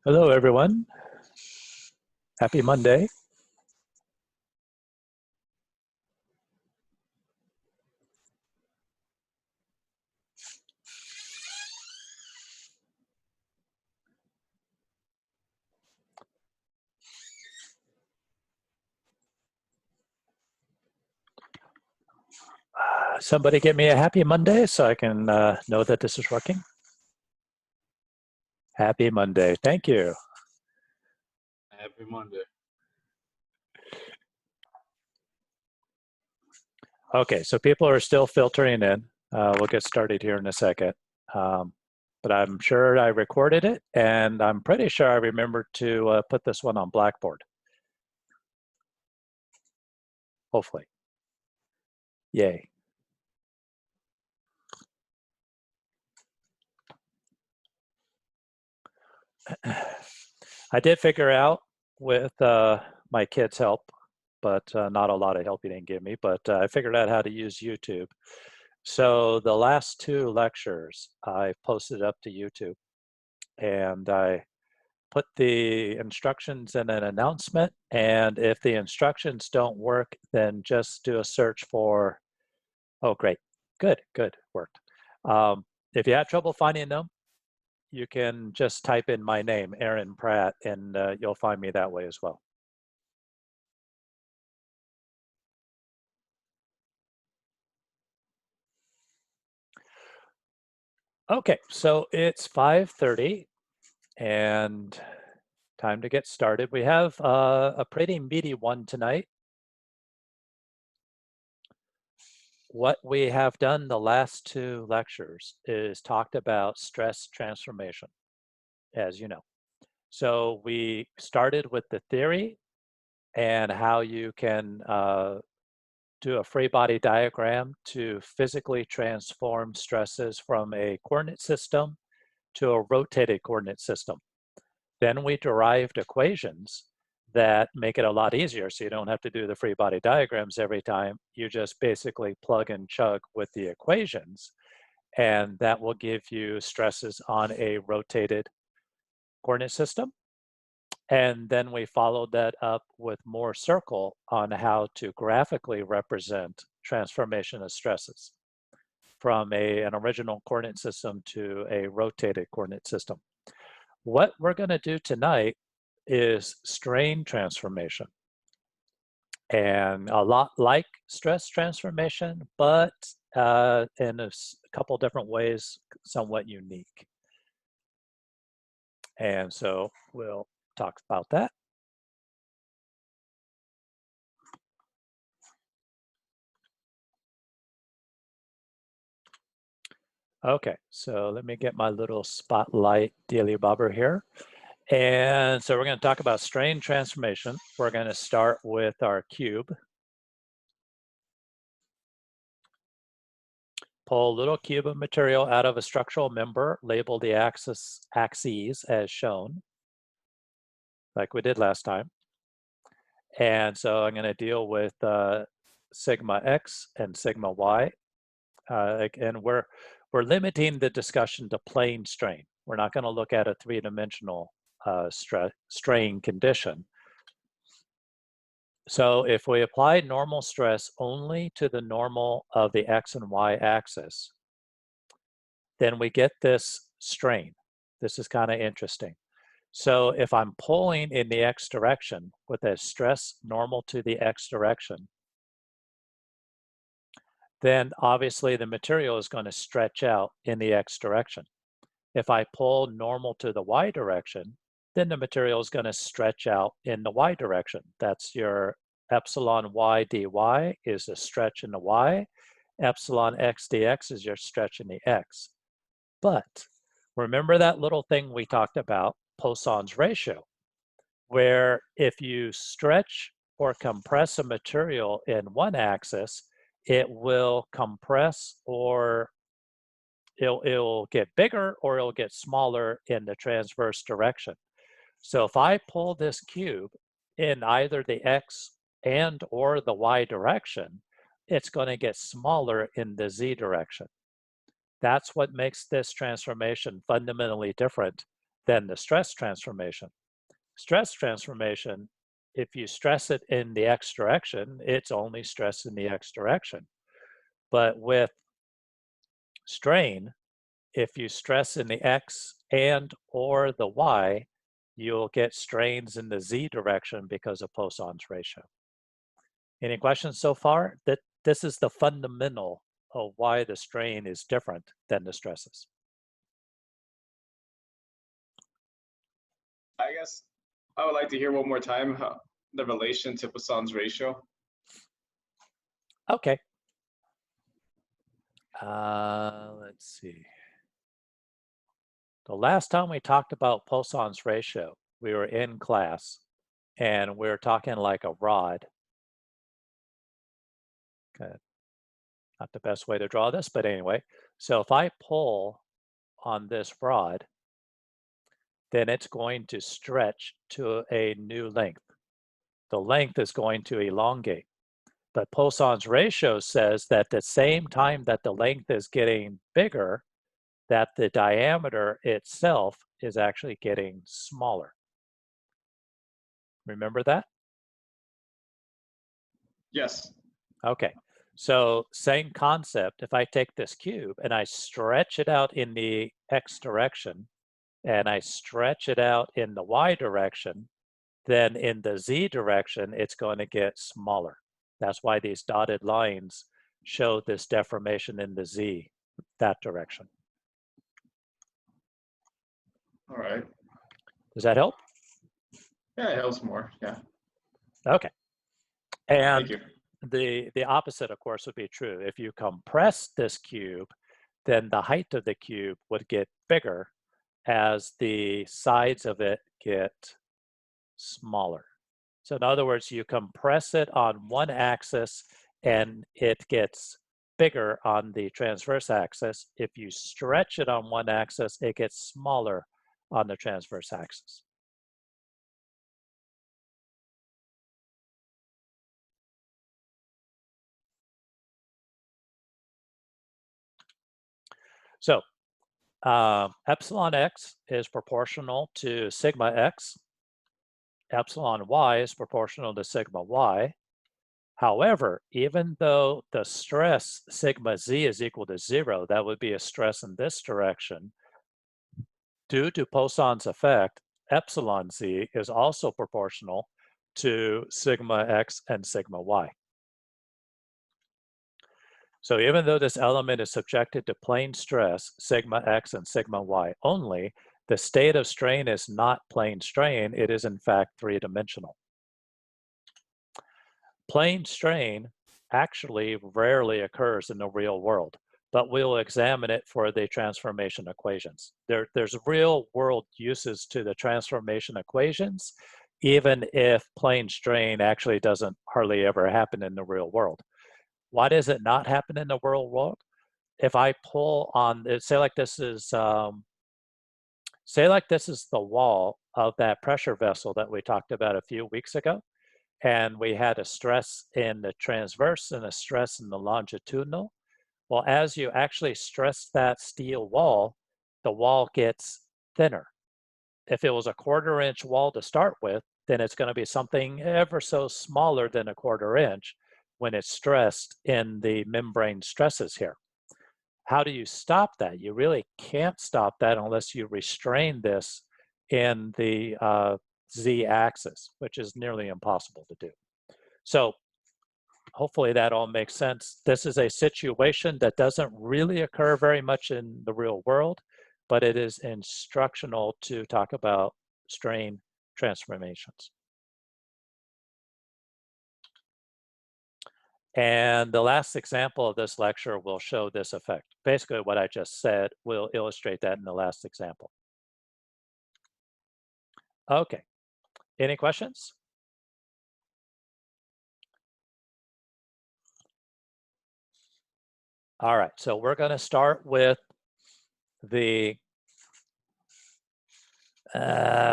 Hello, everyone. Happy Monday. Somebody get me a happy Monday so I can know that this is working. Happy Monday. Thank you. Happy Monday. Okay, so people are still filtering in. We'll get started here in a second. But I'm sure I recorded it, and I'm pretty sure I remembered to put this one on Blackboard. Hopefully. Yay. I did figure out with my kids' help, but not a lot of help he didn't give me, but I figured out how to use YouTube. So the last two lectures I posted up to YouTube, and I put the instructions in an announcement, and if the instructions don't work, then just do a search for, oh great, good, worked. If you have trouble finding them, you can just type in my name, Aaron Pratt, and you'll find me that way as well. Okay, so it's 5:30 and time to get started. We have a pretty meaty one tonight. What we have done the last two lectures is talked about stress transformation, as you know. So we started with the theory and how you can do a free body diagram to physically transform stresses from a coordinate system to a rotated coordinate system. Then we derived equations that make it a lot easier so you don't have to do the free body diagrams every time. You just basically plug and chug with the equations, and that will give you stresses on a rotated coordinate system. And then we followed that up with more circle on how to graphically represent transformation of stresses from an original coordinate system to a rotated coordinate system. What we're going to do tonight is strain transformation. And a lot like stress transformation, but in a couple different ways, somewhat unique. And so we'll talk about that. Okay, so let me get my little spotlight dealy bobber here. And so we're going to talk about strain transformation. We're going to start with our cube. Pull a little cube of material out of a structural member, label the axes as shown, like we did last time. And so I'm going to deal with sigma x and sigma y. And we're limiting the discussion to plane strain. We're not going to look at a three-dimensional strain condition. So if we apply normal stress only to the normal of the x and y axis, then we get this strain. This is kind of interesting. So if I'm pulling in the x direction with a stress normal to the x direction, then obviously the material is going to stretch out in the x direction. If I pull normal to the y direction, then the material is going to stretch out in the y direction. That's your epsilon y dy is a stretch in the y. Epsilon x dx is your stretch in the x. But remember that little thing we talked about, Poisson's ratio, where if you stretch or compress a material in one axis, it will compress or it'll get bigger or it'll get smaller in the transverse direction. So if I pull this cube in either the x and or the y direction, it's going to get smaller in the z direction. That's what makes this transformation fundamentally different than the stress transformation. Stress transformation, if you stress it in the x direction, it's only stress in the x direction. But with strain, if you stress in the x and or the y, you'll get strains in the z direction because of Poisson's ratio. Any questions so far? This is the fundamental of why the strain is different than the stresses. I guess I would like to hear one more time the relation to Poisson's ratio. Okay. Let's see. The last time we talked about Poisson's ratio, we were in class and we were talking like a rod. Okay. Not the best way to draw this, but anyway. So if I pull on this rod, then it's going to stretch to a new length. The length is going to elongate. But Poisson's ratio says that the same time that the length is getting bigger, that the diameter itself is actually getting smaller. Remember that? Yes. Okay. So same concept. If I take this cube and I stretch it out in the x direction and I stretch it out in the y direction, then in the z direction, it's going to get smaller. That's why these dotted lines show this deformation in the z, that direction. All right. Does that help? Yeah, it helps more. Yeah. Okay. And Thank you. the opposite, of course, would be true. If you compress this cube, then the height of the cube would get bigger as the sides of it get smaller. So in other words, you compress it on one axis and it gets bigger on the transverse axis. If you stretch it on one axis, it gets smaller on the transverse axis. So epsilon x is proportional to sigma x. Epsilon y is proportional to sigma y. However, even though the stress sigma z is equal to 0, that would be a stress in this direction, due to Poisson's effect, epsilon z is also proportional to sigma x and sigma y. So even though this element is subjected to plane stress, sigma x and sigma y only, the state of strain is not plane strain, it is in fact three-dimensional. Plane strain actually rarely occurs in the real world, but we'll examine it for the transformation equations. There's real world uses to the transformation equations, even if plane strain actually doesn't hardly ever happen in the real world. Why does it not happen in the real world? If I pull on, say like this is the wall of that pressure vessel that we talked about a few weeks ago, and we had a stress in the transverse and a stress in the longitudinal. Well, as you actually stress that steel wall, the wall gets thinner. If it was a 1/4 inch wall to start with, then it's going to be something ever so smaller than a 1/4 inch when it's stressed in the membrane stresses here. How do you stop that? You really can't stop that unless you restrain this in the z-axis, which is nearly impossible to do. So hopefully that all makes sense. This is a situation that doesn't really occur very much in the real world, but it is instructional to talk about strain transformations. And the last example of this lecture will show this effect. Basically what I just said will illustrate that in the last example. Okay, any questions? All right, so we're going to start with the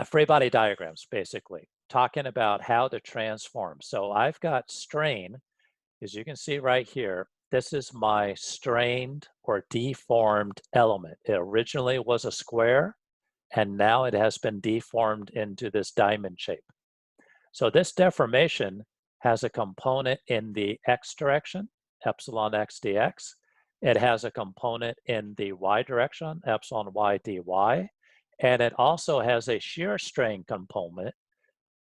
free body diagrams, basically, talking about how to transform. So I've got strain, as you can see right here. This is my strained or deformed element. It originally was a square, and now it has been deformed into this diamond shape. So this deformation has a component in the x direction, epsilon x dx. It has a component in the y direction, epsilon y dy, and it also has a shear strain component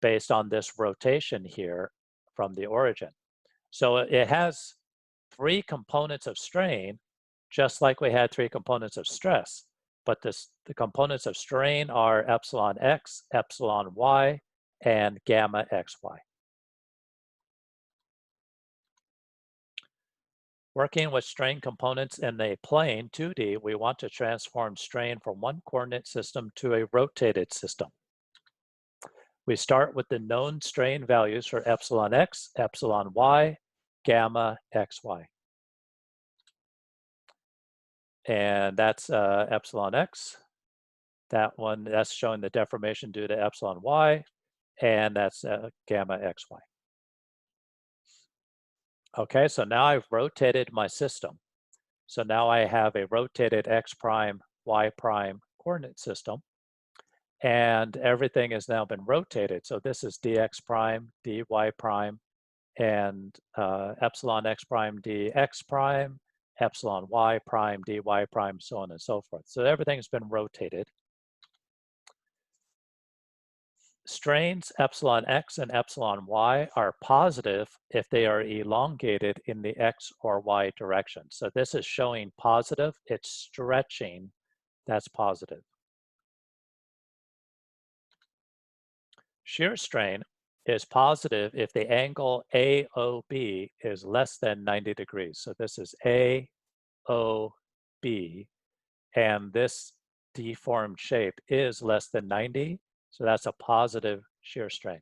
based on this rotation here from the origin. So it has three components of strain, just like we had three components of stress. But the components of strain are epsilon x, epsilon y, and gamma xy. Working with strain components in a plane 2D, we want to transform strain from one coordinate system to a rotated system. We start with the known strain values for epsilon x, epsilon y, gamma xy. And that's epsilon x. That one, that's showing the deformation due to epsilon y, and that's gamma xy. Okay, so now I've rotated my system. So now I have a rotated x prime, y prime coordinate system, and everything has now been rotated. So this is dx prime, dy prime, and epsilon x prime, dx prime, epsilon y prime, dy prime, so on and so forth. So everything's been rotated. Strains epsilon x and epsilon y are positive if they are elongated in the x or y direction. So this is showing positive, it's stretching, that's positive. Shear strain is positive if the angle AOB is less than 90 degrees. So this is AOB, and this deformed shape is less than 90. So that's a positive shear strain.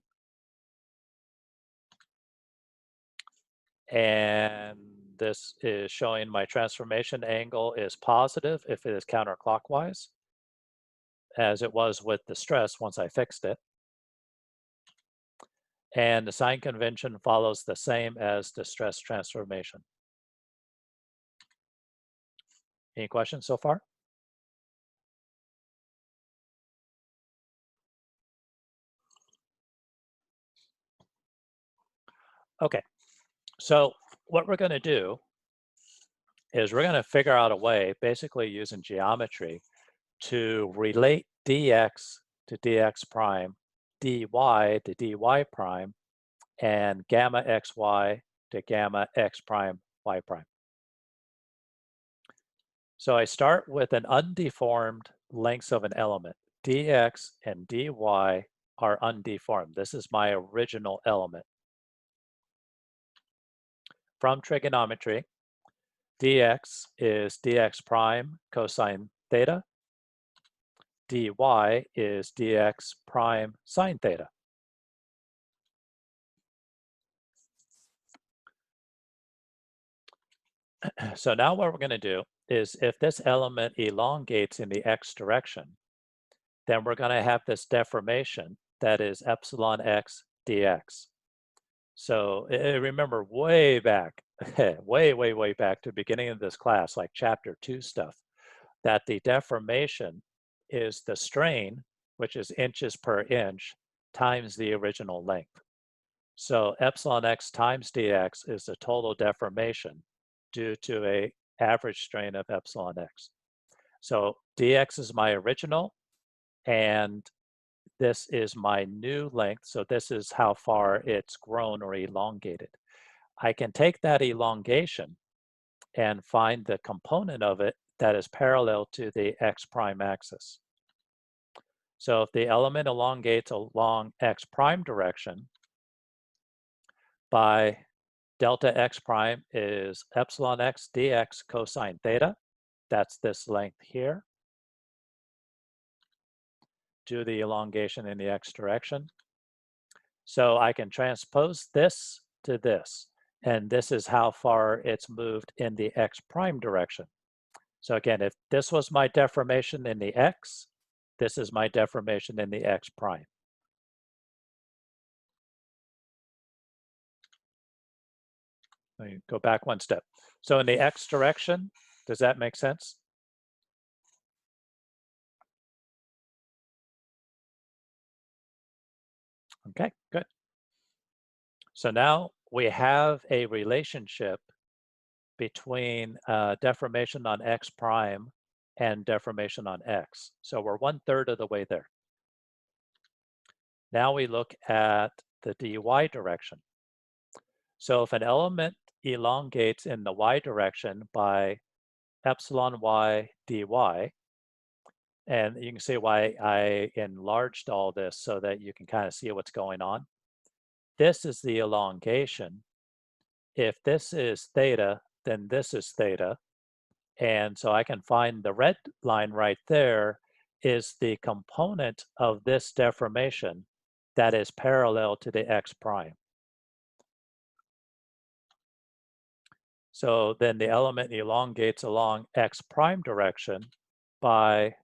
And this is showing my transformation angle is positive if it is counterclockwise, as it was with the stress once I fixed it. And the sign convention follows the same as the stress transformation. Any questions so far? Okay, so what we're going to do is we're going to figure out a way, basically using geometry, to relate dx to dx prime, dy to dy prime, and gamma xy to gamma x prime y prime. So I start with an undeformed lengths of an element. Dx and dy are undeformed. This is my original element. From trigonometry, dx is dx prime cosine theta. Dy is dx prime sine theta. So now what we're going to do is if this element elongates in the x direction, then we're going to have this deformation that is epsilon x dx. So remember way back, way back to the beginning of this class, like chapter 2 stuff, that the deformation is the strain, which is inches per inch, times the original length. So epsilon x times dx is the total deformation due to a average strain of epsilon x. So dx is my original, and this is my new length. So this is how far it's grown or elongated. I can take that elongation and find the component of it that is parallel to the x prime axis. So if the element elongates along x prime direction by delta x prime is epsilon x dx cosine theta. That's this length here. Do the elongation in the x direction. So I can transpose this to this, and this is how far it's moved in the x prime direction. So again, if this was my deformation in the x, this is my deformation in the x prime. Let me go back one step. So in the x direction, does that make sense? Okay, good. So now we have a relationship between deformation on x prime and deformation on x. So we're 1/3 of the way there. Now we look at the dy direction. So if an element elongates in the y direction by epsilon y dy, and you can see why I enlarged all this so that you can kind of see what's going on. This is the elongation. If this is theta, then this is theta. And so I can find the red line right there is the component of this deformation that is parallel to the x prime. So then the element elongates along x prime direction by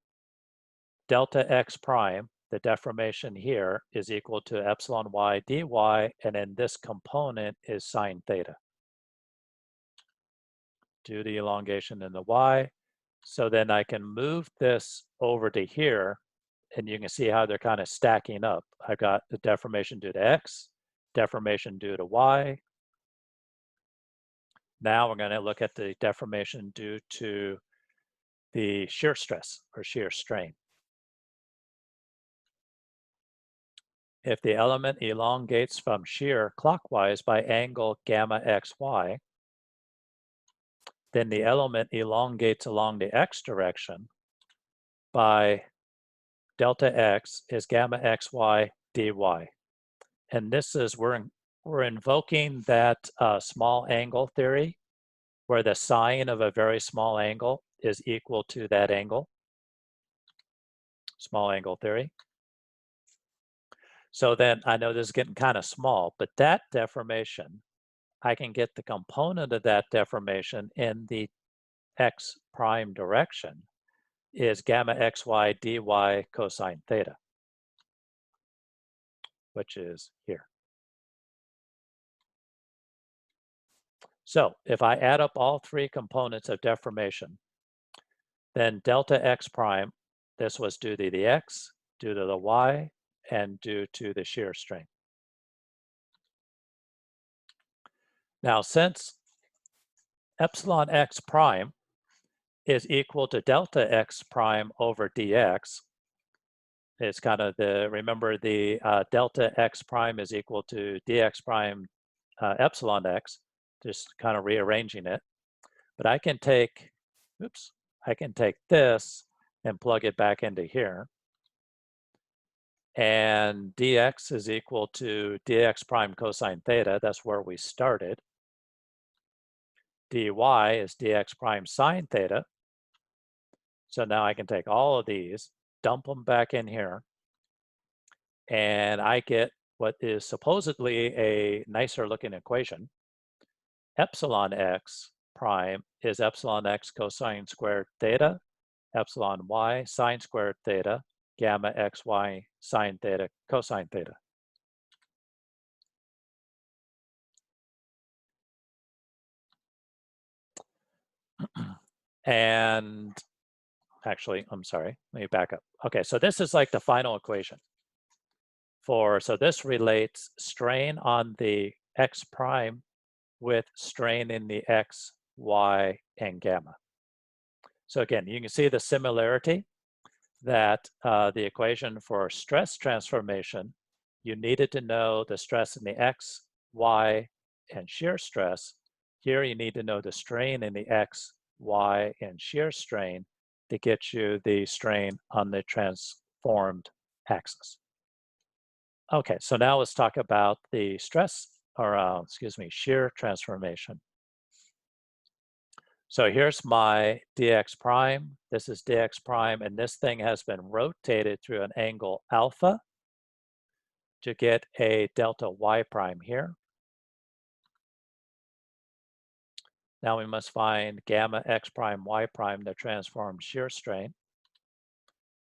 delta x prime. The deformation here is equal to epsilon y dy, and then this component is sine theta. Do the elongation in the y. So then I can move this over to here, and you can see how they're kind of stacking up. I got the deformation due to x, deformation due to y. Now we're going to look at the deformation due to the shear stress or shear strain. If the element elongates from shear clockwise by angle gamma xy, then the element elongates along the x direction by delta x is gamma xy dy. And this is, we're invoking that small angle theory where the sine of a very small angle is equal to that angle. Small angle theory. So then I know this is getting kind of small, but that deformation, I can get the component of that deformation in the x prime direction is gamma xy dy cosine theta, which is here. So if I add up all three components of deformation, then delta x prime, this was due to the x, due to the y, and due to the shear strain. Now, since epsilon x prime is equal to delta x prime over dx, it's kind of the, remember the delta x prime is equal to dx prime epsilon x, just kind of rearranging it. But I can take, oops, I can take this and plug it back into here. And dx is equal to dx prime cosine theta. That's where we started. dy is dx prime sine theta. So now I can take all of these, dump them back in here, and I get what is supposedly a nicer looking equation. Epsilon x prime is epsilon x cosine squared theta, epsilon y sine squared theta, gamma xy sine theta cosine theta. And actually, I'm sorry, let me back up. Okay, so this is like the final equation for, so this relates strain on the x prime with strain in the x, y, and gamma. So again, you can see the similarity that the equation for stress transformation, you needed to know the stress in the x, y, and shear stress. Here you need to know the strain in the x, y, and shear strain to get you the strain on the transformed axis. Okay, so now let's talk about the stress, or excuse me, shear transformation. So here's my dx prime. This is dx prime, and this thing has been rotated through an angle alpha to get a delta y prime here. Now we must find gamma x prime y prime, the transformed shear strain.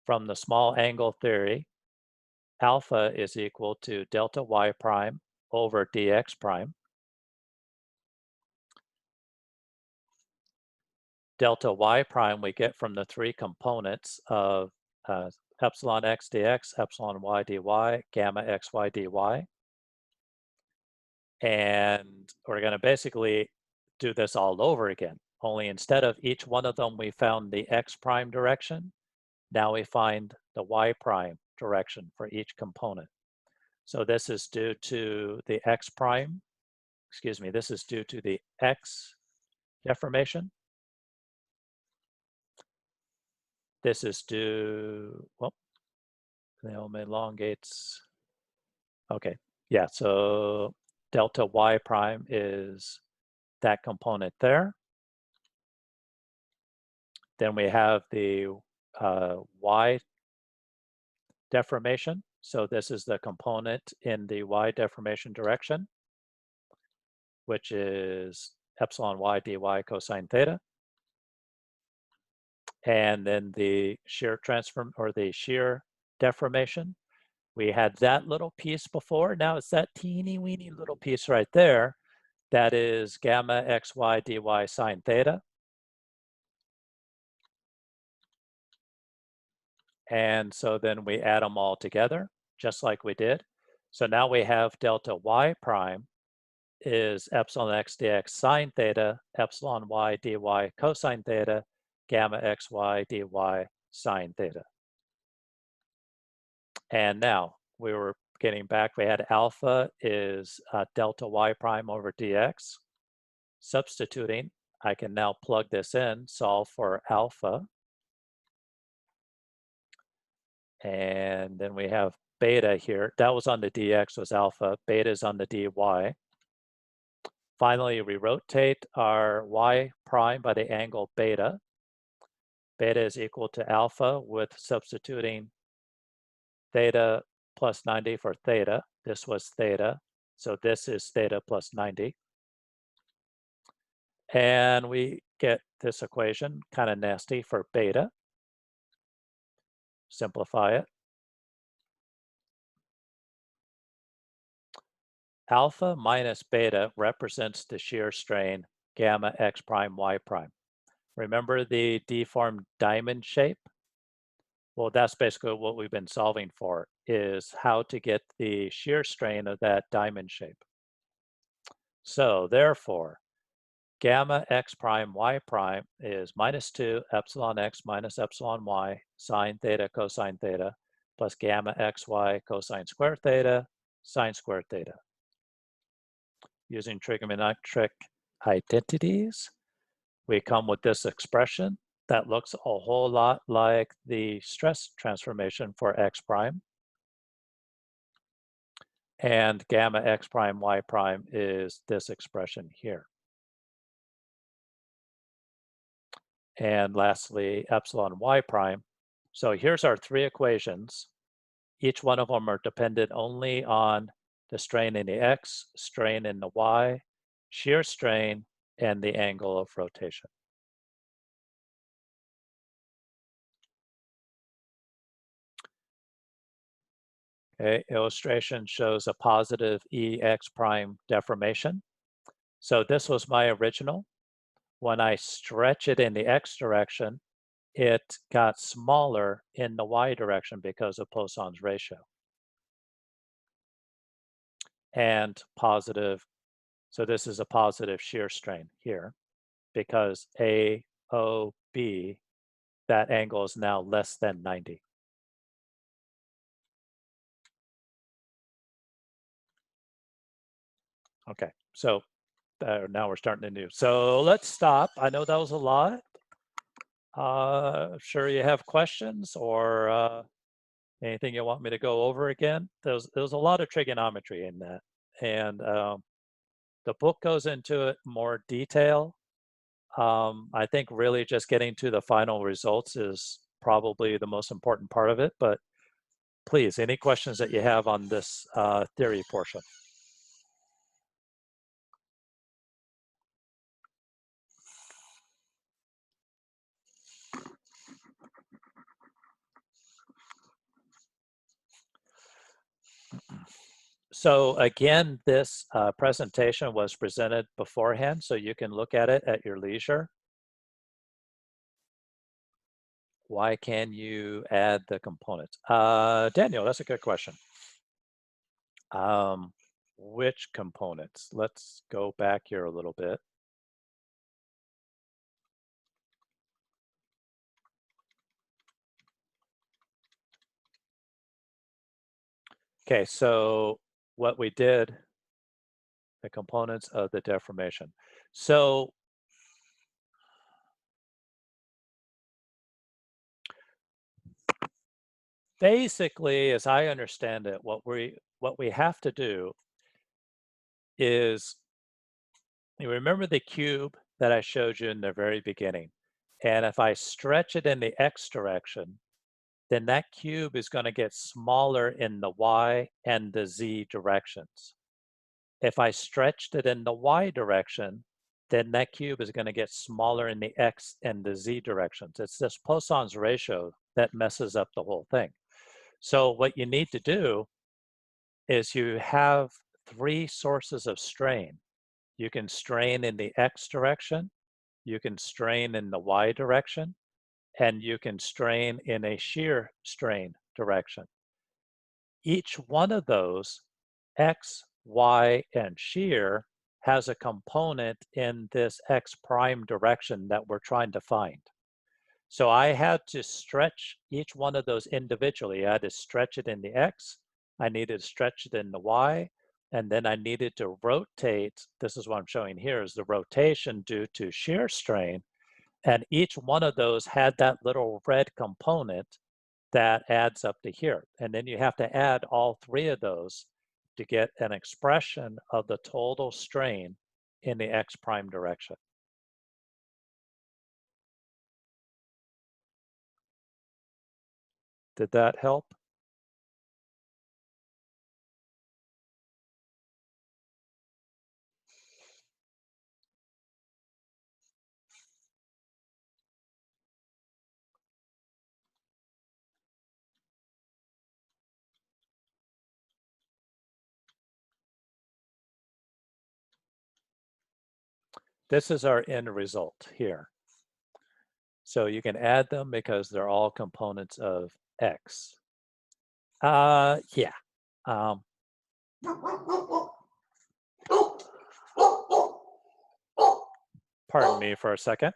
From the small angle theory, alpha is equal to delta y prime over dx prime. Delta y prime we get from the three components of epsilon x dx, epsilon y dy, gamma xy dy. And we're going to basically do this all over again. Only instead of each one of them, we found the x prime direction. Now we find the y prime direction for each component. So this is due to the x prime, excuse me, this is due to the x deformation. This is due, well, the element elongates. Okay, yeah, so delta y prime is that component there. Then we have the y deformation. So this is the component in the y deformation direction, which is epsilon y dy cosine theta. And then the shear transform, or the shear deformation. We had that little piece before. Now it's that teeny weeny little piece right there. That is gamma xy dy sine theta. And so then we add them all together, just like we did. So now we have delta y prime is epsilon x dx sine theta, epsilon y dy cosine theta, gamma xy dy sine theta. And now we were getting back, we had alpha is delta y prime over dx. Substituting, I can now plug this in, solve for alpha. And then we have beta here. That was on the dx, was alpha. Beta is on the dy. Finally, we rotate our y prime by the angle beta. Beta is equal to alpha with substituting theta plus 90 for theta. This was theta. So this is theta plus 90. And we get this equation, kind of nasty, for beta. Simplify it. Alpha minus beta represents the shear strain gamma x prime y prime. Remember the deformed diamond shape? Well, that's basically what we've been solving for, is how to get the shear strain of that diamond shape. So therefore, gamma x prime y prime is minus 2 epsilon x minus epsilon y sine theta cosine theta plus gamma xy cosine square theta sine square theta. Using trigonometric identities, we come with this expression that looks a whole lot like the stress transformation for x prime. And gamma x prime y prime is this expression here. And lastly, epsilon y prime. So here's our three equations. Each one of them are dependent only on the strain in the x, strain in the y, shear strain, and the angle of rotation. Okay, illustration shows a positive EX prime deformation. So this was my original. When I stretch it in the X direction, it got smaller in the Y direction because of Poisson's ratio. And positive, so this is a positive shear strain here because AOB, that angle is now less than 90. Okay, so now we're starting anew. So let's stop. I know that was a lot. Sure you have questions or anything you want me to go over again. There's a lot of trigonometry in that. And the book goes into it more detail. I think really just getting to the final results is probably the most important part of it. But please, any questions that you have on this theory portion? So again, this presentation was presented beforehand, so you can look at it at your leisure. Why can you add the components? Daniel, that's a good question. Which components? Let's go back here a little bit. Okay, so what we did, the components of the deformation. So basically, as I understand it, what we have to do is, you remember the cube that I showed you in the very beginning? And if I stretch it in the x direction, then that cube is going to get smaller in the y and the z directions. If I stretched it in the y direction, then that cube is going to get smaller in the x and the z directions. It's this Poisson's ratio that messes up the whole thing. So what you need to do is you have three sources of strain. You can strain in the x direction, you can strain in the y direction, and you can strain in a shear strain direction. Each one of those, x, y, and shear, has a component in this x prime direction that we're trying to find. So I had to stretch each one of those individually. I had to stretch it in the x, I needed to stretch it in the y, and then I needed to rotate. This is what I'm showing here, is the rotation due to shear strain. And each one of those had that little red component that adds up to here. And then you have to add all three of those to get an expression of the total strain in the x prime direction. Did that help? This is our end result here. So you can add them because they're all components of x. Yeah. Pardon me for a second.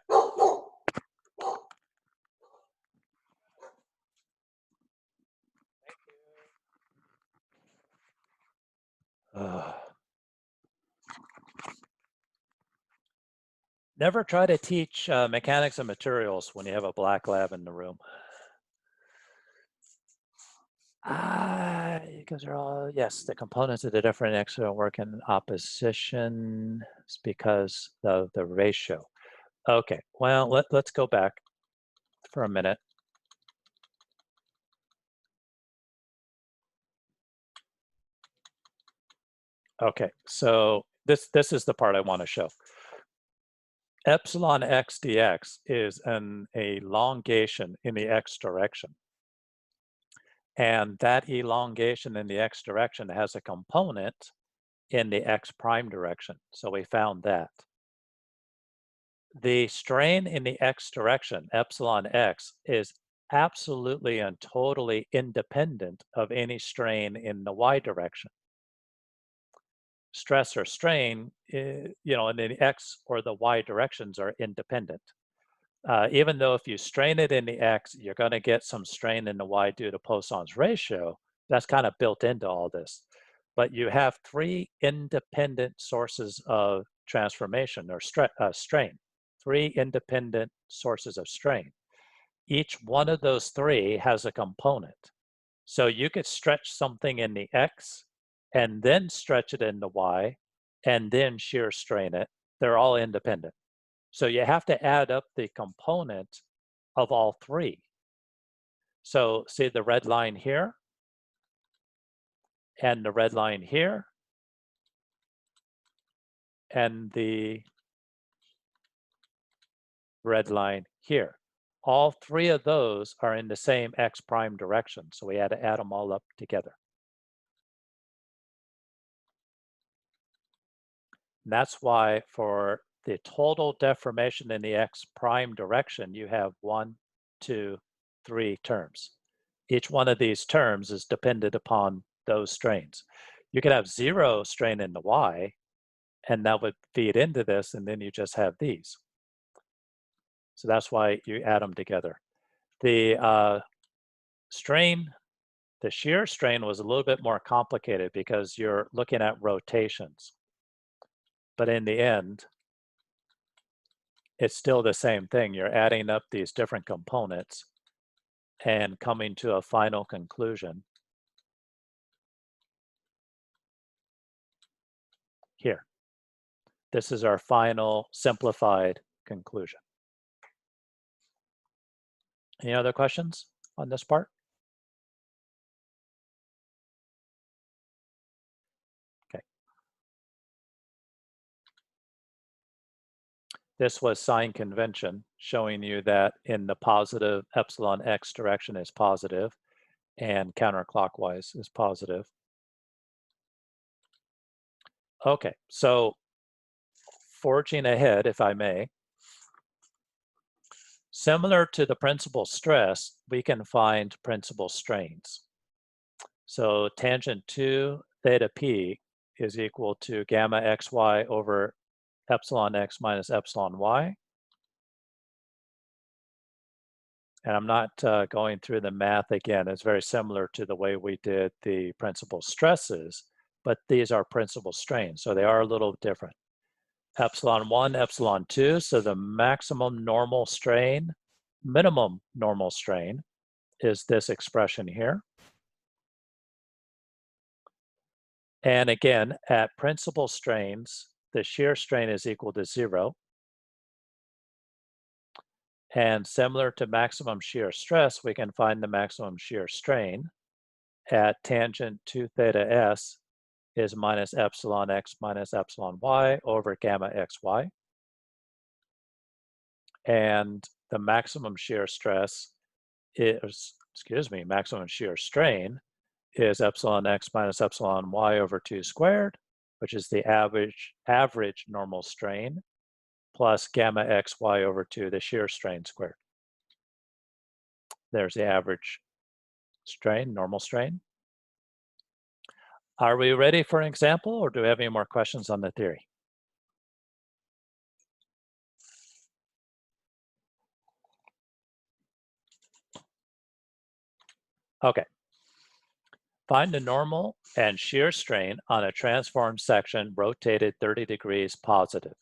Never try to teach mechanics of materials when you have a black lab in the room. Because they're all, yes, the components of the different external work in opposition. It's because of the ratio. Okay, well, let's go back for a minute. Okay, so this is the part I want to show. Epsilon x dx is an elongation in the x direction. And that elongation in the x direction has a component in the x prime direction. So we found that. The strain in the x direction, epsilon x, is absolutely and totally independent of any strain in the y direction. Stress or strain, in the x or the y directions are independent. Even though if you strain it in the x, you're going to get some strain in the y due to Poisson's ratio. That's kind of built into all this. But you have three independent sources of transformation or strain, three independent sources of strain. Each one of those three has a component. So you could stretch something in the x and then stretch it in the y and then shear strain it. They're all independent. So you have to add up the component of all three. So see the red line here and the red line here and the red line here. All three of those are in the same x prime direction. So we had to add them all up together. And that's why for the total deformation in the x prime direction, you have 1, 2, 3 terms. Each one of these terms is dependent upon those strains. You could have 0 strain in the y, and that would feed into this, and then you just have these. So that's why you add them together. The strain, the shear strain was a little bit more complicated because you're looking at rotations. But in the end, it's still the same thing. You're adding up these different components and coming to a final conclusion here. This is our final simplified conclusion. Any other questions on this part? Okay. This was sign convention, showing you that in the positive epsilon x direction is positive and counterclockwise is positive. Okay, so forging ahead, if I may, similar to the principal stress, we can find principal strains. So tangent 2 theta p is equal to gamma xy over epsilon x minus epsilon y. And I'm not going through the math again. It's very similar to the way we did the principal stresses, but these are principal strains, so they are a little different. Epsilon 1, epsilon 2, so the maximum normal strain, minimum normal strain is this expression here. And again, at principal strains, the shear strain is equal to 0. And similar to maximum shear stress, we can find the maximum shear strain at tangent 2 theta s is minus epsilon x minus epsilon y over gamma xy. And the maximum shear stress is, maximum shear strain is epsilon x minus epsilon y over 2 squared, which is the average normal strain, plus gamma xy over 2, the shear strain squared. There's the average strain, normal strain. Are we ready for an example, or do we have any more questions on the theory? Okay. Find the normal and shear strain on a transformed section rotated 30 degrees positive.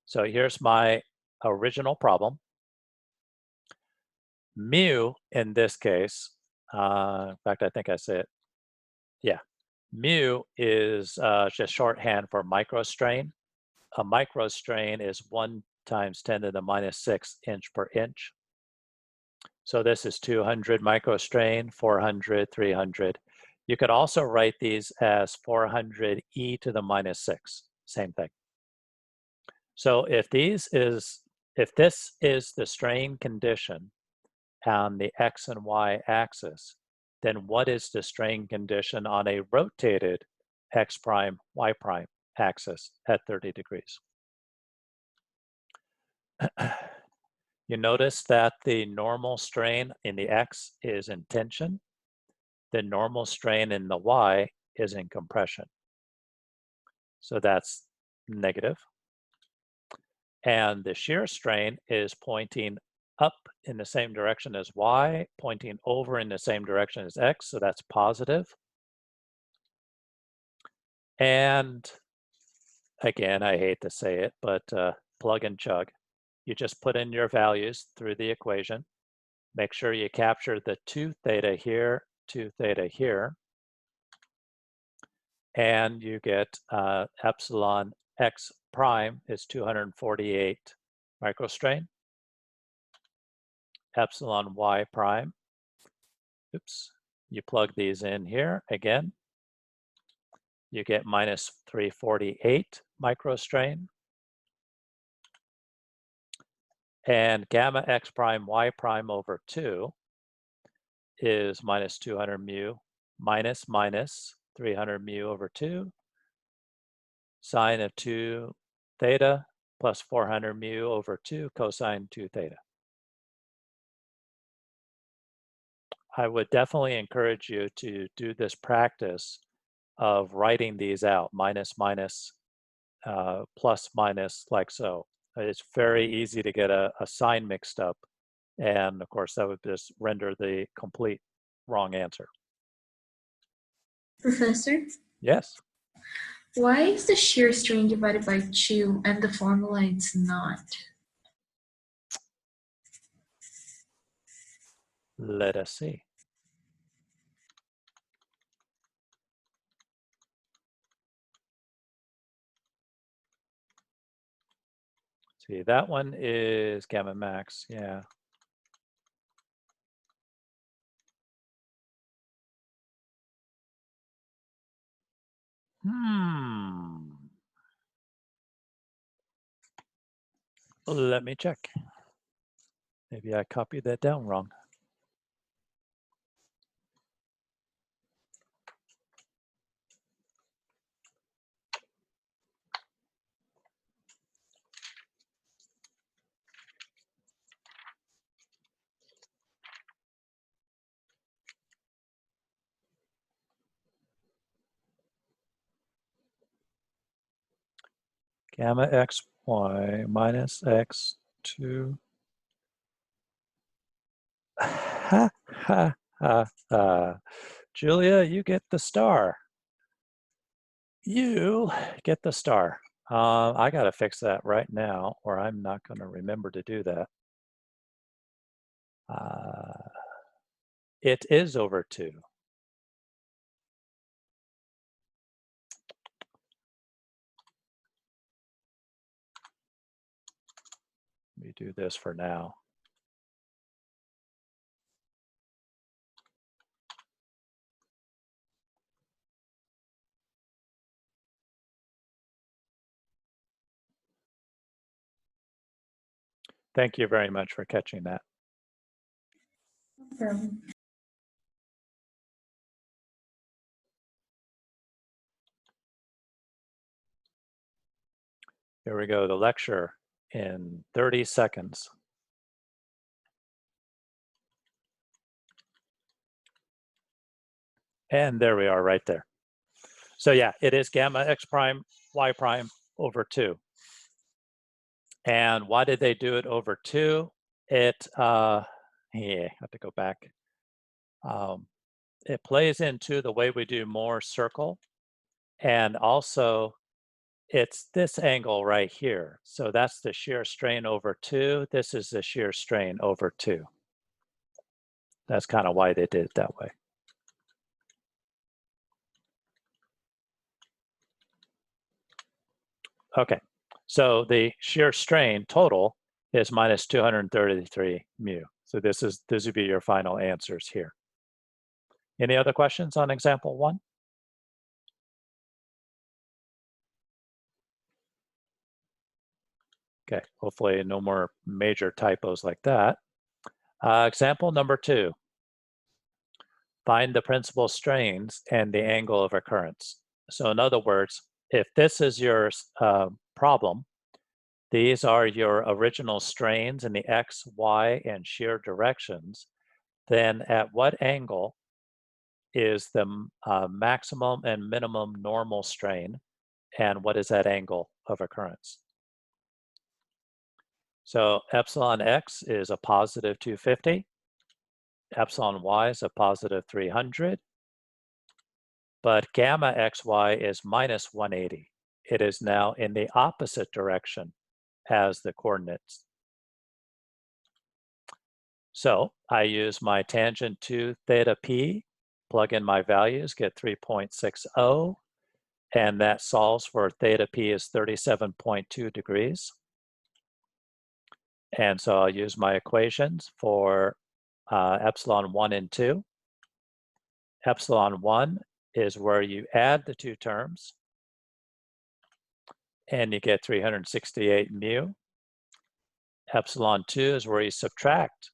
So here's my original problem. Mu, in this case, in fact, I think I say it. Yeah. Mu is just shorthand for microstrain. A microstrain is 1 times 10 to the minus 6 inch per inch. So this is 200 microstrain, 400, 300. You could also write these as 400 e to the minus 6, same thing. So if this is the strain condition on the x and y axis, then what is the strain condition on a rotated x prime, y prime axis at 30 degrees? You notice that the normal strain in the x is in tension. The normal strain in the y is in compression. So that's negative. And the shear strain is pointing up in the same direction as y, pointing over in the same direction as x, so that's positive. And again, I hate to say it, but plug and chug. You just put in your values through the equation. Make sure you capture the 2 theta here, 2 theta here. And you get epsilon x prime is 248 microstrain. Epsilon y prime, oops, you plug these in here again. You get minus 348 microstrain. And gamma x prime y prime over 2 is minus 200 mu minus 300 mu over 2 sine of 2 theta plus 400 mu over 2 cosine 2 theta. I would definitely encourage you to do this practice of writing these out, minus, minus, plus, minus, like so. It's very easy to get a sign mixed up. And of course, that would just render the complete wrong answer. Professor, Yes. why is the shear strain divided by 2 and the formula it's not? Let us see. See, that one is gamma max, yeah. Let me check. Maybe I copied that down wrong. Gamma xy minus x2. Ha, ha, ha, ha. Julia, you get the star. You get the star. I got to fix that right now, or I'm not going to remember to do that. It is over 2. Let me do this for now. Thank you very much for catching that. No problem. Here we go, the lecture in 30 seconds. And there we are right there. So yeah, it is gamma x prime, y prime over 2. And why did they do it over 2? It, yeah, I have to go back. It plays into the way we do Mohr circle. And also, it's this angle right here. So that's the shear strain over 2. This is the shear strain over 2. That's kind of why they did it that way. Okay, so the shear strain total is minus 233 mu. So this would be your final answers here. Any other questions on example 1? Okay, hopefully no more major typos like that. Example number 2. Find the principal strains and the angle of occurrence. So in other words, if this is your problem, these are your original strains in the x, y, and shear directions, then at what angle is the maximum and minimum normal strain, and what is that angle of occurrence? So epsilon x is a positive 250, epsilon y is a positive 300, but gamma xy is minus 180. It is now in the opposite direction as the coordinates. So I use my tangent 2 theta p, plug in my values, get 3.60, and that solves for theta p is 37.2 degrees. And so I'll use my equations for epsilon 1 and 2. Epsilon 1 is where you add the 2 terms, and you get 368 mu. Epsilon 2 is where you subtract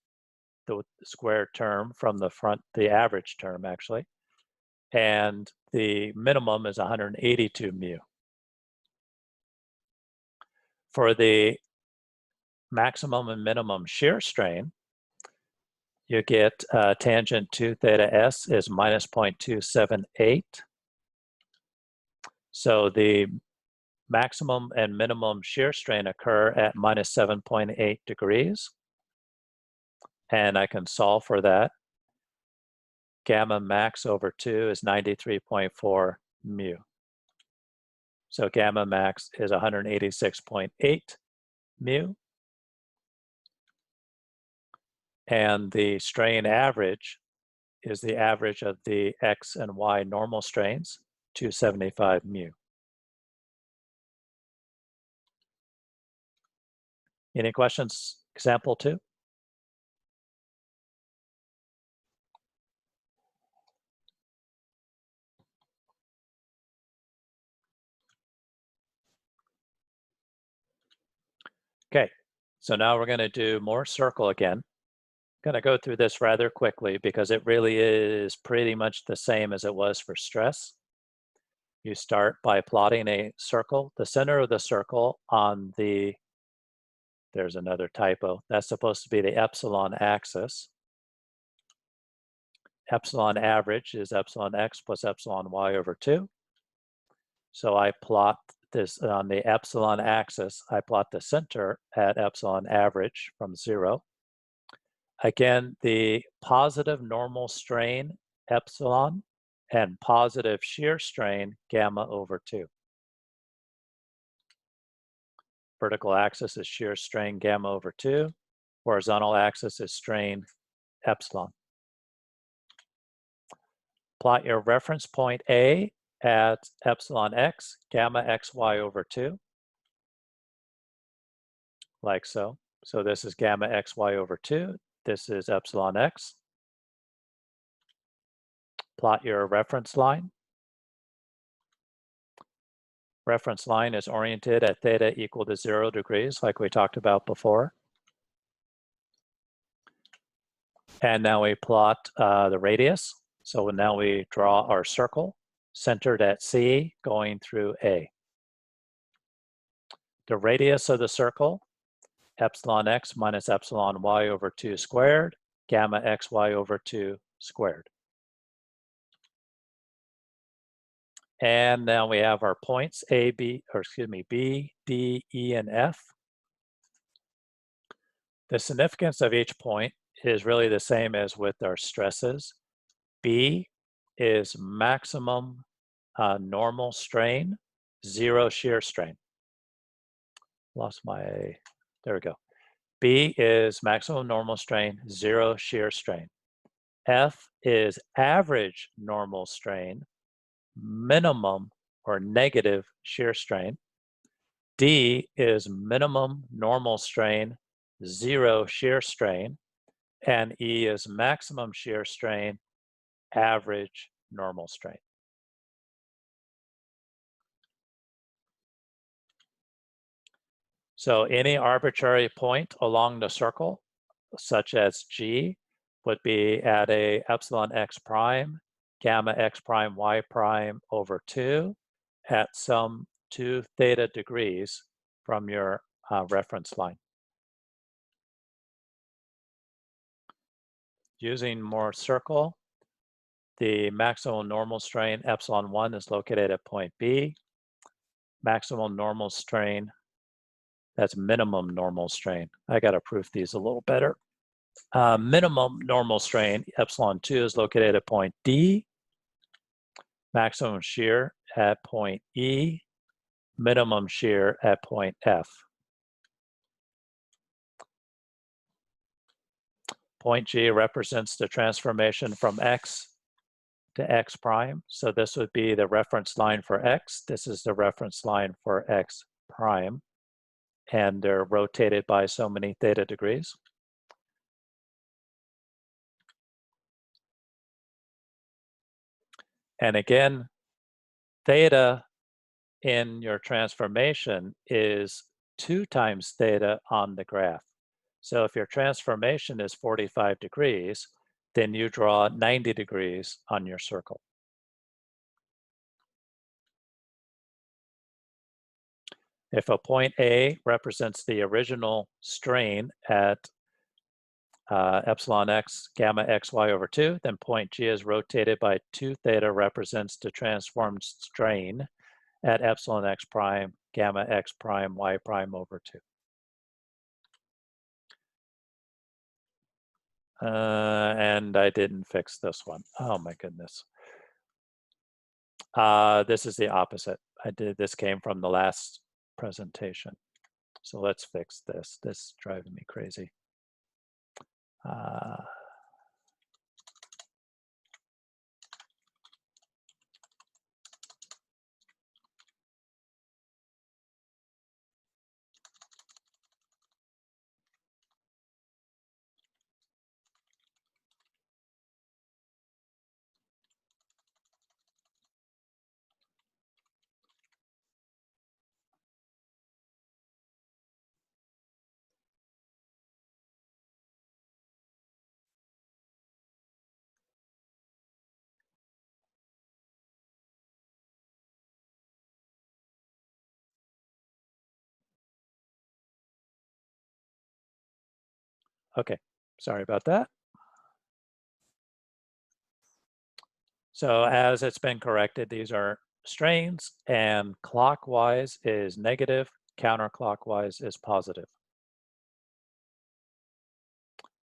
the square term from the front, the average term actually, and the minimum is 182 mu. For the maximum and minimum shear strain, you get tangent 2 theta s is minus 0.278. So the maximum and minimum shear strain occur at minus 7.8 degrees. And I can solve for that. Gamma max over 2 is 93.4 mu. So gamma max is 186.8 mu. And the strain average is the average of the X and Y normal strains, 275 mu. Any questions? Example 2? Okay, so now we're going to do more circle again. I'm going to go through this rather quickly because it really is pretty much the same as it was for stress. You start by plotting a circle, the center of the circle on the, there's another typo, that's supposed to be the epsilon axis. Epsilon average is epsilon x plus epsilon y over 2. So I plot this on the epsilon axis, I plot the center at epsilon average from 0. Again, the positive normal strain epsilon and positive shear strain gamma over 2. Vertical axis is shear strain gamma over 2. Horizontal axis is strain epsilon. Plot your reference point A at epsilon x, gamma xy over 2, like so. So this is gamma xy over 2. This is epsilon x. Plot your reference line. Reference line is oriented at theta equal to 0 degrees, like we talked about before. And now we plot the radius. So now we draw our circle centered at C going through A. The radius of the circle, epsilon x minus epsilon y over 2 squared, gamma xy over 2 squared. And now we have our points A, B, or excuse me, B, D, E, and F. The significance of each point is really the same as with our stresses. B is maximum normal strain, 0 shear strain. Lost my, there we go. B is maximum normal strain, 0 shear strain. F is average normal strain, minimum or negative shear strain. D is minimum normal strain, 0 shear strain. And E is maximum shear strain, average normal strain. So any arbitrary point along the circle, such as G, would be at a epsilon x prime, gamma x prime y prime over 2 at some 2 theta degrees from your reference line. Using more circle, the maximum normal strain epsilon 1 is located at point B. Maximum normal strain, that's minimum normal strain. I got to proof these a little better. Minimum normal strain epsilon 2 is located at point D. Maximum shear at point E. Minimum shear at point F. Point G represents the transformation from X to X prime. So this would be the reference line for X. This is the reference line for X prime. And they're rotated by so many theta degrees. And again, theta in your transformation is 2 times theta on the graph. So if your transformation is 45 degrees, then you draw 90 degrees on your circle. If a point A represents the original strain at epsilon x gamma xy over 2, then point G is rotated by 2 theta represents the transformed strain at epsilon x prime gamma x prime y prime over 2. And I didn't fix this one. Oh my goodness. This is the opposite. This came from the last presentation. So let's fix this. This is driving me crazy. Okay, sorry about that. So as it's been corrected, these are strains, and clockwise is negative, counterclockwise is positive.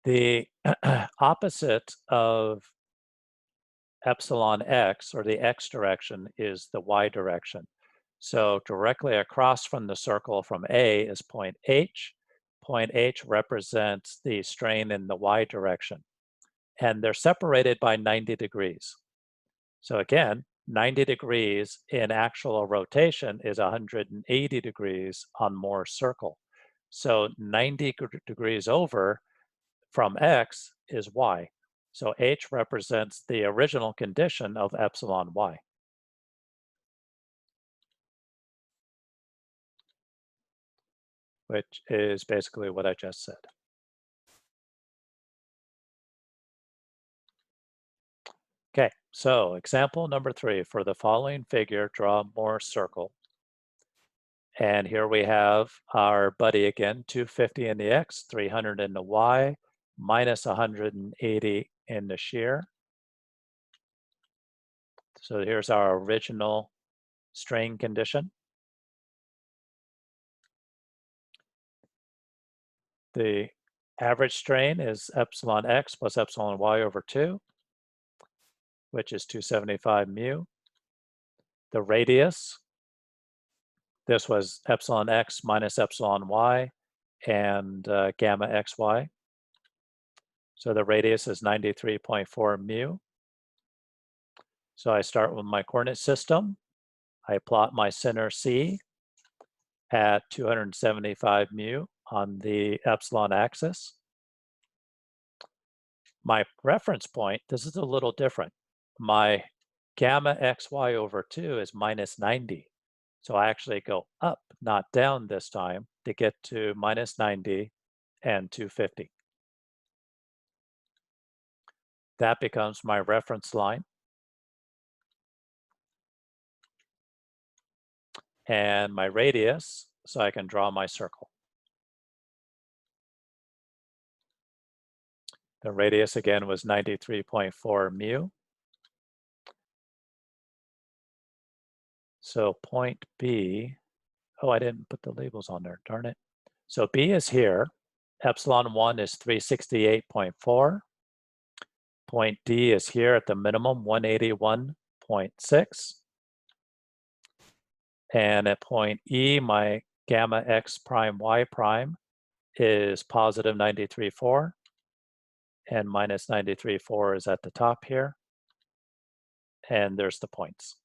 The opposite of epsilon x, or the x direction, is the y direction. So directly across from the circle from A is point H. Point H represents the strain in the y direction. And they're separated by 90 degrees. So again, 90 degrees in actual rotation is 180 degrees on Moore's circle. So 90 degrees over from x is y. So H represents the original condition of epsilon y. Which is basically what I just said. Okay, so example number 3, for the following figure, draw Moore's circle. And here we have our buddy again, 250 in the x, 300 in the y, minus 180 in the shear. So here's our original strain condition. The average strain is epsilon x plus epsilon y over 2, which is 275 mu. The radius, this was epsilon x minus epsilon y and gamma xy. So the radius is 93.4 mu. So I start with my coordinate system. I plot my center C at 275 mu on the epsilon axis. My reference point, this is a little different. My gamma xy over 2 is minus 90. So I actually go up, not down this time, to get to minus 90 and 250. That becomes my reference line. And my radius, so I can draw my circle. The radius again was 93.4 mu. So point B, oh, I didn't put the labels on there, darn it. So B is here, epsilon 1 is 368.4. Point D is here at the minimum, 181.6. And at point E, my gamma x prime y prime is positive 93.4. And minus 93.4 is at the top here. And there's the points.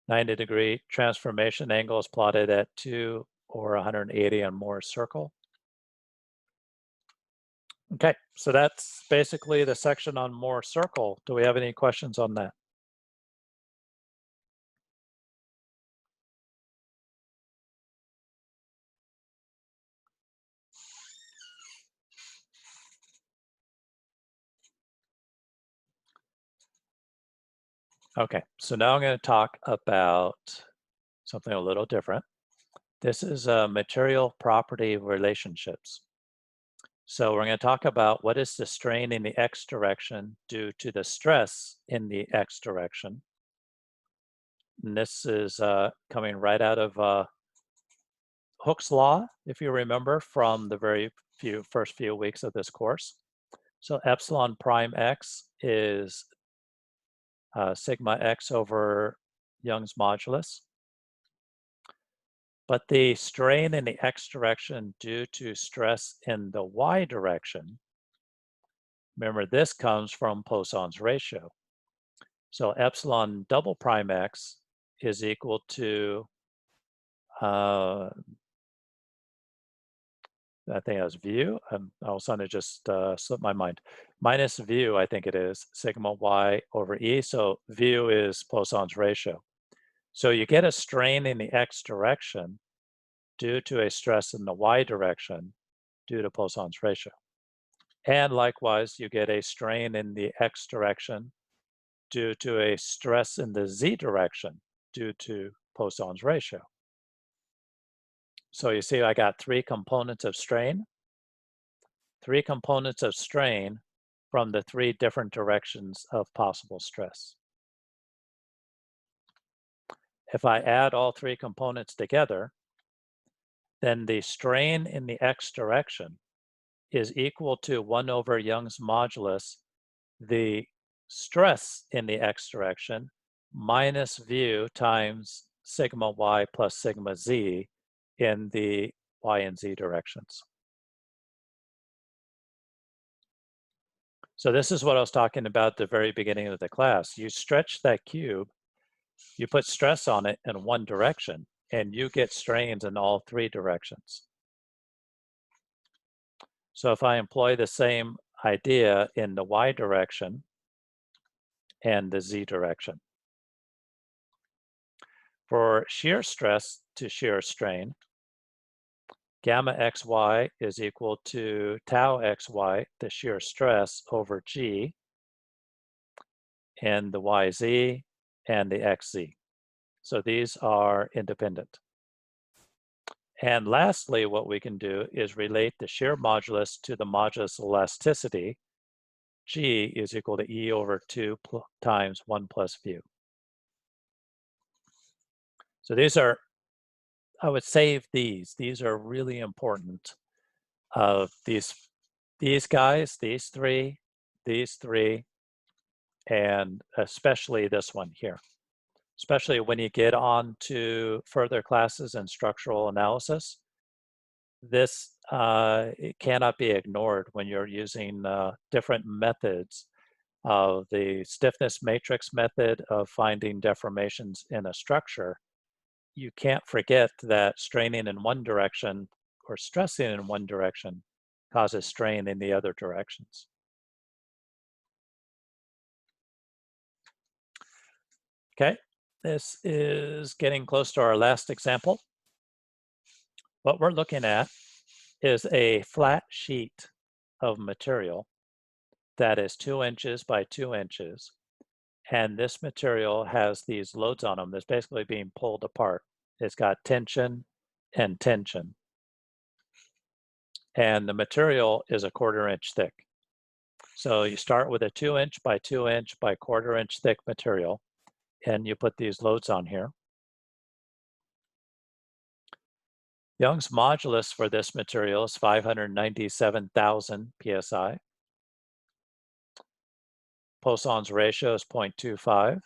-90-degree transformation angle is plotted at 2 or 180 on Moore's circle. Okay, so that's basically the section on Moore's circle. Do we have any questions on that? Okay, so now I'm going to talk about something a little different. This is material property relationships. So we're going to talk about what is the strain in the x direction due to the stress in the x direction. And this is coming right out of Hooke's law, if you remember, from the first few weeks of this course. So epsilon prime x is sigma x over Young's modulus. But the strain in the x direction due to stress in the y direction, remember this comes from Poisson's ratio. So epsilon double prime x is equal to, I think that's vu. All of a sudden it just slipped my mind. Minus vu, I think it is, sigma y over E. So vu is Poisson's ratio. So you get a strain in the x direction due to a stress in the y direction due to Poisson's ratio. And likewise, you get a strain in the x direction due to a stress in the z direction due to Poisson's ratio. So you see I got three components of strain from the three different directions of possible stress. If I add all three components together, then the strain in the x direction is equal to 1 over Young's modulus, the stress in the x direction, minus vu times sigma y plus sigma z in the y and z directions. So this is what I was talking about at the very beginning of the class. You stretch that cube, you put stress on it in one direction, and you get strains in all three directions. So if I employ the same idea in the y direction and the z direction. For shear stress to shear strain, gamma xy is equal to tau xy, the shear stress, over g, and the yz and the xz. So these are independent. And lastly, what we can do is relate the shear modulus to the modulus elasticity. G is equal to E over 2 times 1 plus vu. So these are, I would save these. These are really important. These guys, these three, and especially this one here. Especially when you get on to further classes in structural analysis, this it cannot be ignored when you're using different methods of the stiffness matrix method of finding deformations in a structure. You can't forget that straining in one direction or stressing in one direction causes strain in the other directions. Okay, this is getting close to our last example. What we're looking at is a flat sheet of material that is 2 inches by 2 inches. And this material has these loads on them that's basically being pulled apart. It's got tension and tension. And the material is a 1/4 inch thick. So you start with a 2 inch by 2 inch by 1/4 inch thick material, and you put these loads on here. Young's modulus for this material is 597,000 psi. Poisson's ratio is 0.25.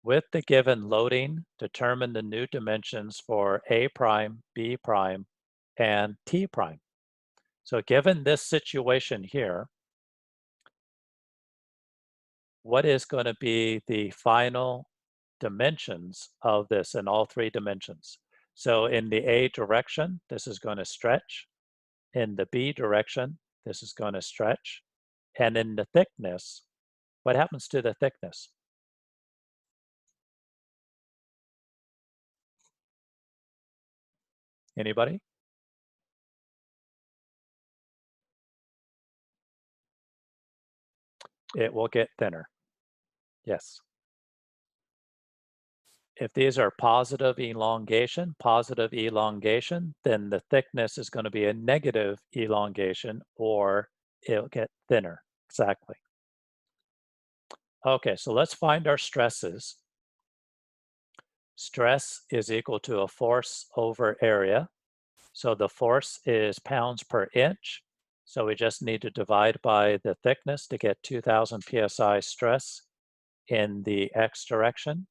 With the given loading, determine the new dimensions for A prime, B prime, and T prime. So given this situation here, what is going to be the final dimensions of this in all three dimensions? So in the A direction, this is going to stretch. In the B direction, this is going to stretch. And in the thickness, what happens to the thickness? Anybody? It will get thinner. Yes. If these are positive elongation, then the thickness is going to be a negative elongation, or it'll get thinner. Exactly. Okay, so let's find our stresses. Stress is equal to a force over area. So the force is pounds per inch. So we just need to divide by the thickness to get 2000 psi stress in the x direction.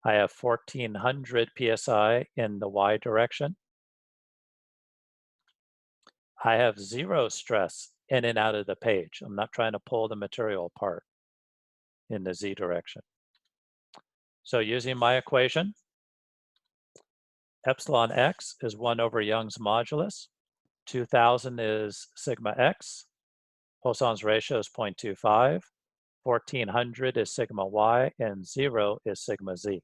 I have 1400 psi in the y direction. I have 0 stress in and out of the page. I'm not trying to pull the material apart in the z direction. So using my equation, epsilon x is 1 over Young's modulus. 2000 is sigma x. Poisson's ratio is 0.25. 1400 is sigma y, and 0 is sigma z.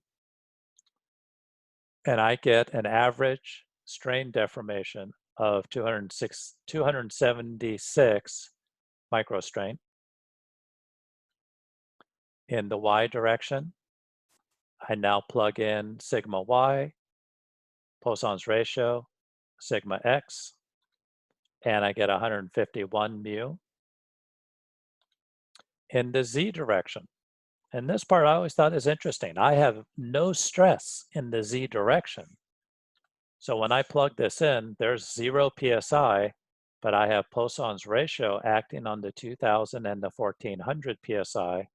And I get an average strain deformation of 276 microstrain. In the y direction, I now plug in sigma y, Poisson's ratio, sigma x, and I get 151 mu. In the z direction, and this part I always thought is interesting, I have no stress in the z direction. So when I plug this in, there's 0 psi, but I have Poisson's ratio acting on the 2000 and the 1400 psi.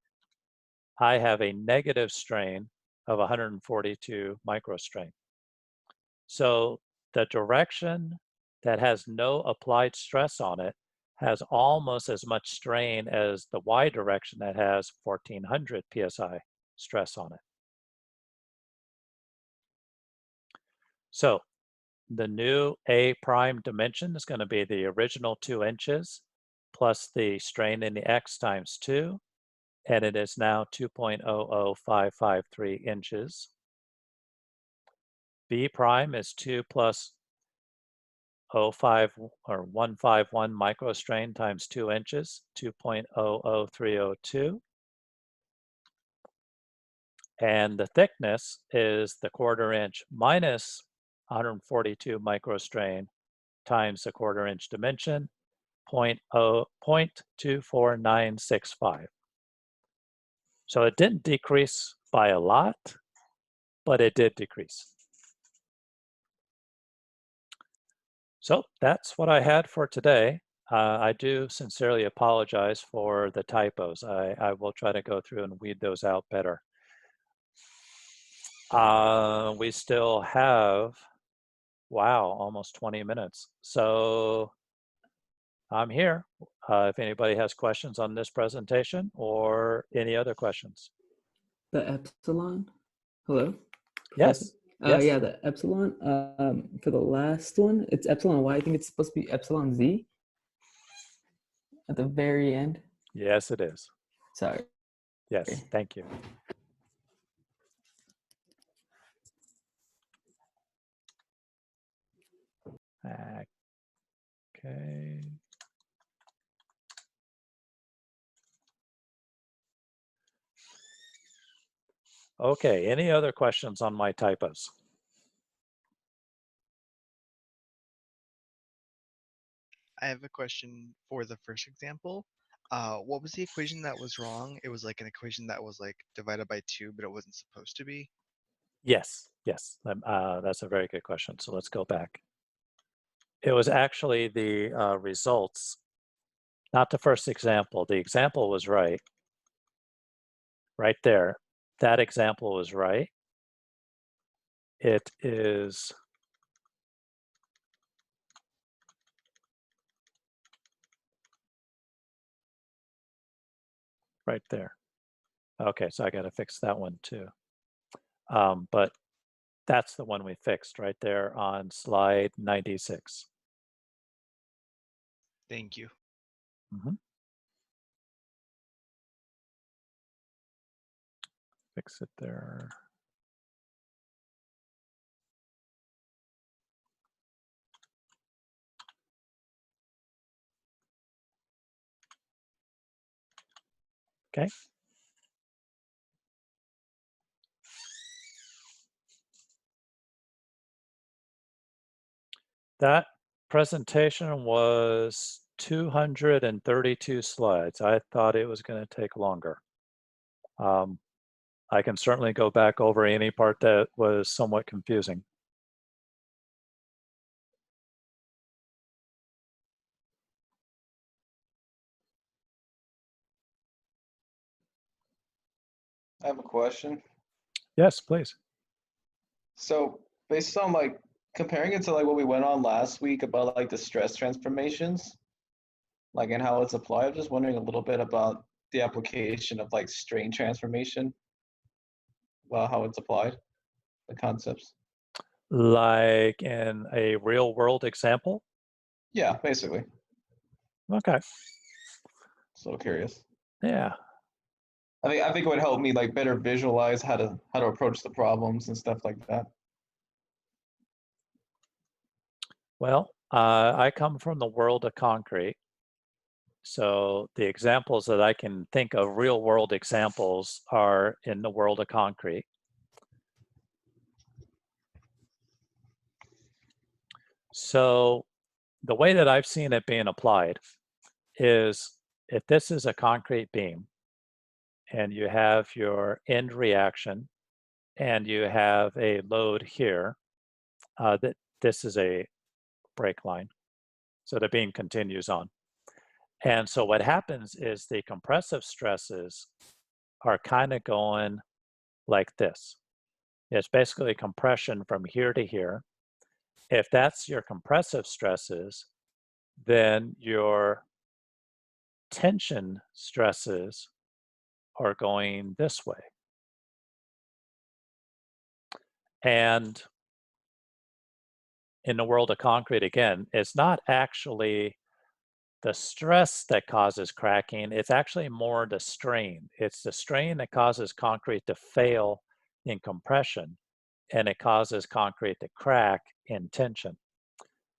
I have a negative strain of 142 microstrain. So the direction that has no applied stress on it has almost as much strain as the y direction that has 1400 psi stress on it. So the new A prime dimension is going to be the original 2 inches plus the strain in the x times 2, and it is now 2.00553 inches. B prime is 2 plus 0.5 or 151 microstrain times 2 inches, 2.00302. And the thickness is the 1/4 inch minus 142 microstrain times the 1/4 inch dimension, 0.24965. So it didn't decrease by a lot, but it did decrease. So that's what I had for today. I do sincerely apologize for the typos. I will try to go through and weed those out better. We still have, wow, almost 20 minutes. So I'm here if anybody has questions on this presentation or any other questions. The epsilon? Hello? Yes. Yes. Yeah, the epsilon. For the last one, it's epsilon y. I think it's supposed to be epsilon z at the very end. Yes, it is. Sorry. Yes, thank you. Okay. Okay, any other questions on my typos? I have a question for the first example. What was the equation that was wrong? It was like an equation that was like divided by 2, but it wasn't supposed to be. Yes, yes, that's a very good question. So let's go back. It was actually the results, not the first example. The example was right there. That example was right. It is right there. Okay, so I got to fix that one too. But that's the one we fixed right there on slide 96. Thank you. Mm-hmm. Fix it there. Okay. That presentation was 232 slides. I thought it was going to take longer. I can certainly go back over any part that was somewhat confusing. I have a question. Yes, please. So based on like comparing it to like what we went on last week about like the stress transformations, like and how it's applied, I'm just wondering a little bit about the application of like strain transformation, well, how it's applied, the concepts. Like in a real world example? Yeah, basically. Okay. So curious. Yeah. I think it would help me like better visualize how to approach the problems and stuff like that. Well, I come from the world of concrete. So the examples that I can think of, real world examples, are in the world of concrete. So the way that I've seen it being applied is if this is a concrete beam and you have your end reaction and you have a load here, that this is a break line. So the beam continues on. And so what happens is the compressive stresses are kind of going like this. It's basically compression from here to here. If that's your compressive stresses, then your tension stresses are going this way. And in the world of concrete, again, it's not actually the stress that causes cracking, it's actually more the strain. It's the strain that causes concrete to fail in compression, and it causes concrete to crack in tension.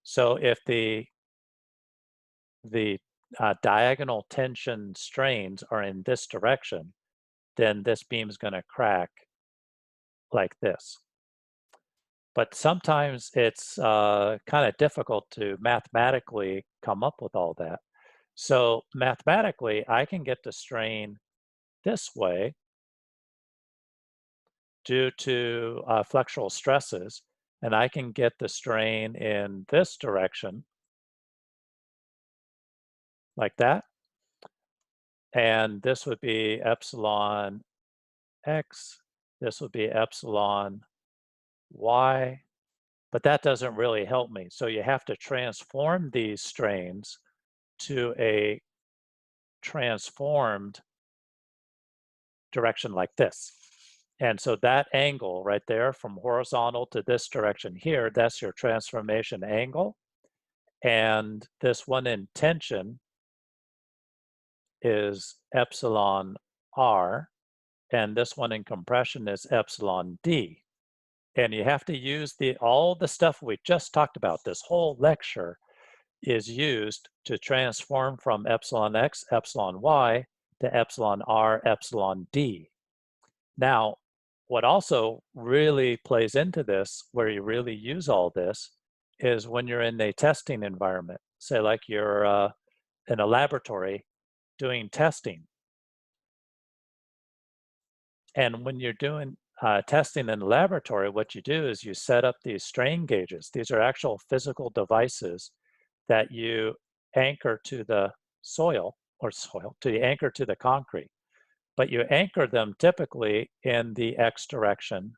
So if the diagonal tension strains are in this direction, then this beam is going to crack like this. But sometimes it's kind of difficult to mathematically come up with all that. So mathematically, I can get the strain this way due to flexural stresses, and I can get the strain in this direction, like that. And this would be epsilon x, this would be epsilon y, but that doesn't really help me. So you have to transform these strains to a transformed direction like this. And so that angle right there from horizontal to this direction here, that's your transformation angle. And this one in tension is epsilon r, and this one in compression is epsilon d. And you have to use all the stuff we just talked about. This whole lecture is used to transform from epsilon x, epsilon y to epsilon r, epsilon d. Now, what also really plays into this, where you really use all this, is when you're in a testing environment. Say like you're in a laboratory doing testing. And when you're doing testing in the laboratory, what you do is you set up these strain gauges. These are actual physical devices that you anchor to the soil, anchor to the concrete. But you anchor them typically in the X direction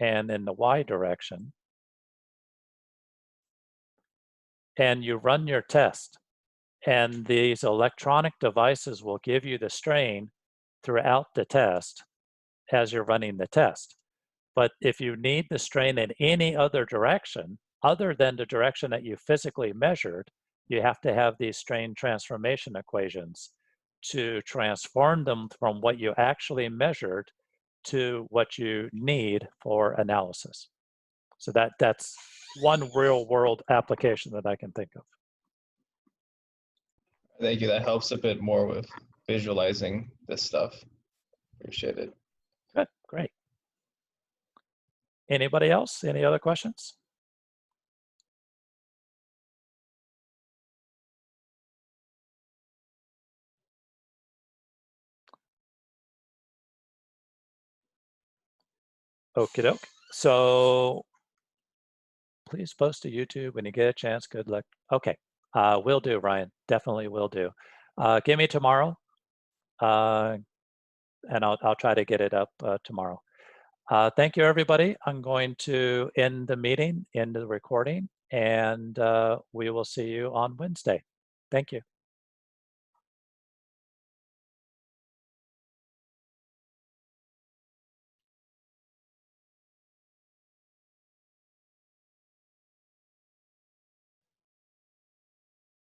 and in the Y direction. And you run your test. And these electronic devices will give you the strain throughout the test as you're running the test. But if you need the strain in any other direction, other than the direction that you physically measured, you have to have these strain transformation equations to transform them from what you actually measured to what you need for analysis. So that's one real world application that I can think of. Thank you. That helps a bit more with visualizing this stuff. Appreciate it. Good, great. Anybody else? Any other questions? Okie doke. So please post to YouTube when you get a chance. Good luck. Okay, will do, Ryan. Definitely will do. Give me tomorrow, and I'll try to get it up tomorrow. Thank you, everybody. I'm going to end the meeting, end the recording, and we will see you on Wednesday. Thank you.